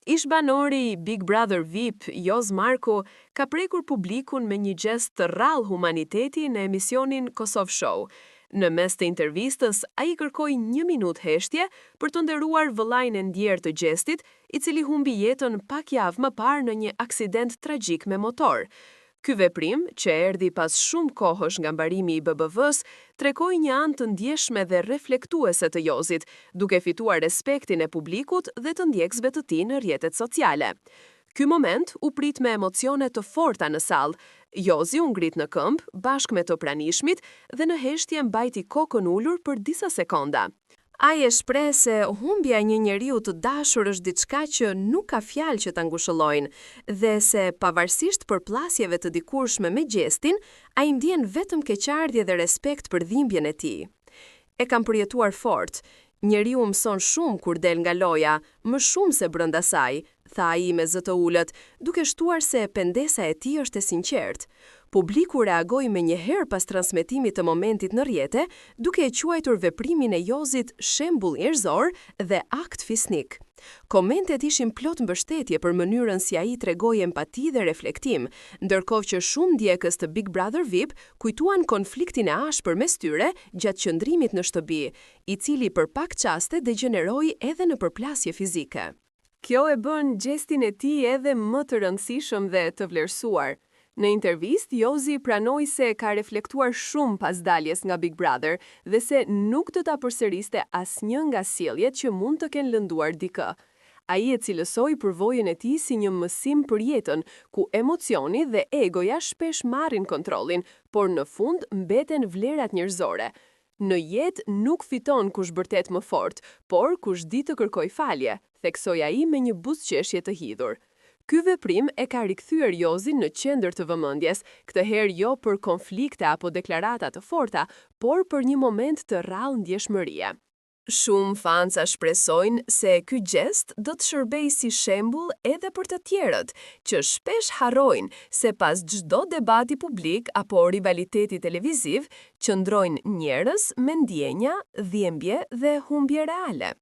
Ish-banori i Big Brother VIP, Joz Marko, ka prekur publikun me një gest të rrallë humaniteti në emisionin Kosov Show. Në mes të intervistës, ai kërkoi 1 minutë heshtje për të nderuar vëllain e ndjerë të gjestit, i cili humbi jetën pak javë më parë në një aksident tragjik me motor. Ky veprim, që erdhi pas shumë kohësh nga mbarimi i BBV-s, tregoi një anë të ndjeshme dhe reflektuese të Jozit, duke fituar respektin e publikut dhe të ndjekësve të tij në rrjetet sociale. Ky moment u prit me emocione të forta në sallë. Jozi u ngrit në këmbë bashkë me të pranishmit dhe në heshtje mbajti kokën ulur për disa sekonda. Ai e shpreh se humbja e një njeriu të dashur është diçka që nuk ka fjalë që ta ngushëllojnë dhe se pavarësisht përplasjeve të dikurshme me gjestin, ai ndjen vetëm keqardhje dhe respekt për dhimbjen e tij. E kam përjetuar fort. Njeriu mëson shumë kur del nga loja, më shumë se brenda saj, tha ai me zë të ulët, duke shtuar se pendesa e tij është e sinqertë. Publiku reagoi me njëherë pas transmetimit të momentit në rrjete, duke e quajtur veprimin e Jozit shembull njerëzor dhe akt fisnik. Komentet ishin plot mbështetje për mënyrën si ai tregoi empati dhe reflektim, ndërkohë që shumë ndjekës të Big Brother VIP kujtuan konfliktin e ashpër mes tyre gjatë qëndrimit në shtëpi, i cili për pak çaste degeneroi edhe në përplasje fizike. Kjo e bën gjestin e tij edhe më të rëndësishëm dhe të vlerësuar. Në intervistë, Jozi pranoi se ka reflektuar shumë pas daljes nga Big Brother dhe se nuk do ta përsëriste asnjë nga sjelljet që mund të kenë lënduar dikë. Ai e cilësoi përvojën e tij si një mësim për jetën, ku emocioni dhe egoja shpesh marrin kontrollin, por në fund mbeten vlerat njerëzore. Në jetë nuk fiton kush bërtet më fort, por kush di të kërkoj falje, theksoi ai me një buzëqeshje të hidhur. Ky veprim e ka rikthyer Jozin në qendër të vëmendjes, këtë herë jo për konflikte apo deklarata të forta, por për një moment të rrallë ndjeshmërie. Shumë fansa shpresojnë se ky gest do të shërbejë si shembull edhe për të tjerët, që shpesh harrojnë se pas çdo debati publik apo rivaliteti televiziv, qëndrojnë njerëz me ndjenja, dhimbje dhe humbje reale.